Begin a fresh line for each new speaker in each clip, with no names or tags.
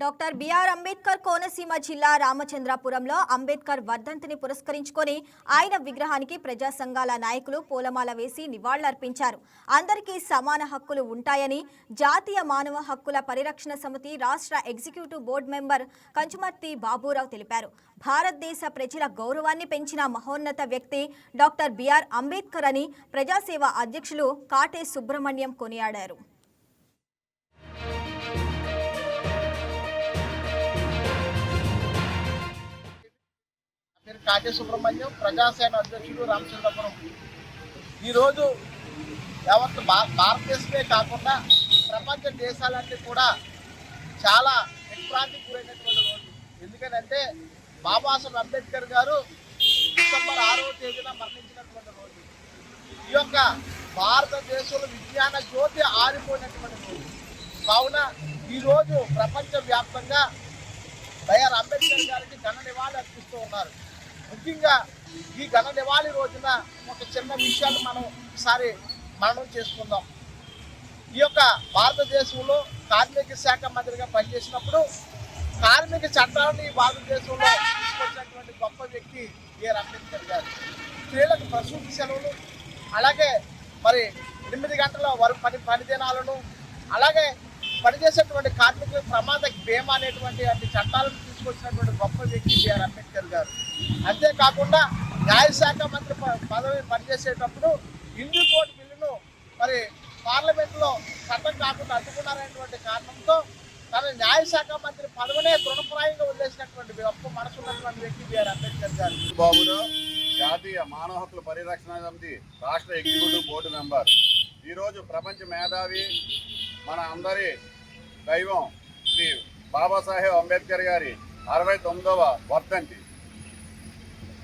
Doctor BR Ambedkar Konaseema జిల్లా రామచంద్రపురంలో అంబేద్కర్ వర్ధంతిని పురస్కరించుకొని ఆయన విగ్రహానికి ప్రజా సంఘాల నాయకులు పూలమాల వేసి నివాళులర్పించారు. అందరికీ సమాన హక్కులు ఉంటాయని జాతీయ మానవ హక్కుల పరిరక్షణ సమితి రాష్ట్ర executive board member Kanchumarthi Baburao తెలిపారు. భారతదేశ ప్రజల గౌరవాన్ని పెంచిన మహోన్నత వ్యక్తి డాక్టర్ బిఆర్ అంబేద్కర్ అని ప్రజాసేవ అధ్యక్షులు కాటే సుబ్రహ్మణ్యం కొనియాడారు.
కాటే సుబ్రహ్మణ్యం, ప్రజాసేన అధ్యక్షుడు, రామచంద్రపురం. ఈరోజు యావత్ భారతదేశమే కాకుండా ప్రపంచ దేశాలన్నీ కూడా చాలా విభ్రాంతికి గురైనటువంటి రోజు. ఎందుకంటే బాబాసాహెబ్ అంబేద్కర్ గారు డిసెంబర్ 6వ తేదీన మరణించినటువంటి రోజు. ఈ యొక్క భారతదేశంలో విజ్ఞాన జ్యోతి ఆరిపోయినటువంటి రోజు. కావున ఈరోజు ప్రపంచవ్యాప్తంగా బిఆర్ అంబేద్కర్ గారికి ఘన నివాళి అర్పిస్తూ ఉన్నారు. ముఖ్యంగా ఈ ఘన నివాళి రోజున ఒక చిన్న విషయాన్ని మనం ఒకసారి మననం చేసుకుందాం. ఈ యొక్క భారతదేశంలో కార్మిక శాఖ మంత్రిగా పనిచేసినప్పుడు కార్మిక చట్టాలను భారతదేశంలో తీసుకొచ్చినటువంటి గొప్ప వ్యక్తి బిఆర్ అంబేద్కర్ గారు. స్త్రీలకు ప్రసూతి సెలవులు, అలాగే మరి 8 గంటల పని దినాలను, అలాగే పనిచేసేటువంటి కార్మికుల ప్రమాద బీమా అనేటువంటి చట్టాలను తీసుకొచ్చినటువంటి గొప్ప వ్యక్తి బిఆర్ అంబేద్కర్ గారు. అంతేకాకుండా న్యాయశాఖ మంత్రి పదవి పనిచేసేటప్పుడు హిందూ కోర్టు బిల్లును మరి పార్లమెంట్లో చట్టం కాకుండా అడ్డుకున్నారనేటువంటి కారణంతో తన న్యాయశాఖ మంత్రి పదవినే తృణప్రాయంగా వదిలేసినటువంటి గొప్ప మనసు ఉన్నటువంటి వ్యక్తి బిఆర్ అంబేద్కర్ గారు.
బాబురావు, జాతీయ మానవ హక్కుల పరిరక్షణ సమితి రాష్ట్ర ఎగ్జిక్యూటివ్ బోర్డు మెంబర్. ఈరోజు ప్రపంచ మేధావి, మన అందరి దైవం శ్రీ బాబాసాహెబ్ అంబేద్కర్ గారి 69వ వర్ధంతి.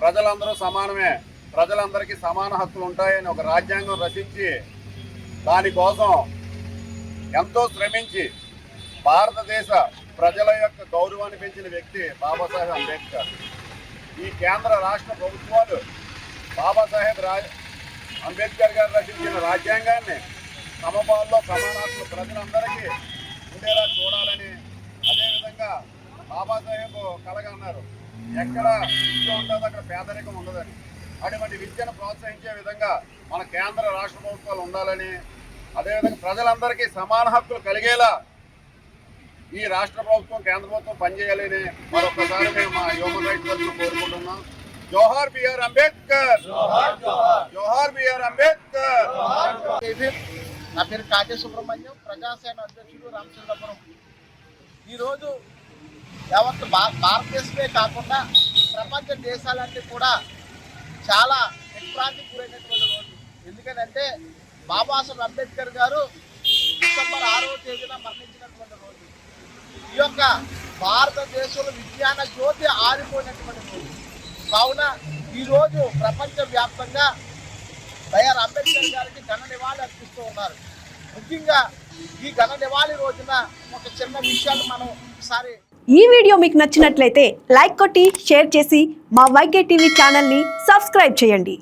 ప్రజలందరూ సమానమే, ప్రజలందరికీ సమాన హక్కులు ఉంటాయని ఒక రాజ్యాంగం రచించి దానికోసం ఎంతో శ్రమించి భారతదేశ ప్రజల యొక్క గౌరవాన్ని పెంచిన వ్యక్తి బాబాసాహెబ్ అంబేద్కర్. ఈ కేంద్ర రాష్ట్ర ప్రభుత్వాలు బాబాసాహెబ్ అంబేద్కర్ గారు రచించిన రాజ్యాంగాన్ని సమపాల్లో సమాన హక్కులు ప్రజలందరికీ ఉండేలా చూడాలని, అదేవిధంగా బాబాసాహెబ్ కలగన్నారు, ఎక్కడ విద్య ఉంటుందో అక్కడ పేదరికం ఉండదని. అటువంటి విద్యను ప్రోత్సహించే విధంగా మన కేంద్ర రాష్ట్ర ప్రభుత్వాలు ఉండాలని, అదేవిధంగా ప్రజలందరికీ సమాన హక్కులు కలిగేలా ఈ రాష్ట్ర ప్రభుత్వం, కేంద్ర ప్రభుత్వం పనిచేయాలని మరొకసారి మేము మా హ్యూమన్ రైట్స్ వర్క్ కోరుకుంటున్నాం. జోహార్ బిఆర్ అంబేద్కర్, జోహార్ బిఆర్ అంబేద్కర్.
నా పేరు కాటే సుబ్రహ్మణ్యం, ప్రజాసేన అధ్యక్షుడు, రామచంద్రపురం. ఈరోజు యావత్ భారతదేశమే కాకుండా ప్రపంచ దేశాలన్నీ కూడా చాలా విభ్రాంతికి గురైనటువంటి రోజు. ఎందుకంటే బాబాసాహెబ్ అంబేద్కర్ గారు డిసెంబర్ 6వ తేదీన మరణించినటువంటి రోజు. ఈ యొక్క భారతదేశంలో విజ్ఞాన జ్యోతి ఆరిపోయినటువంటి రోజు. కావున ఈరోజు ప్రపంచవ్యాప్తంగా బిఆర్ అంబేద్కర్ గారికి ఘన నివాళి అర్పిస్తూ ఉన్నారు. ముఖ్యంగా ఈ ఘన నివాళి రోజున ఒక చిన్న విషయాన్ని మనం ఒకసారి.
ఈ వీడియో మీకు నచ్చినట్లయితే లైక్ కొట్టి షేర్ చేసి మా వైకే టీవీ ఛానల్ని సబ్స్క్రైబ్ చేయండి.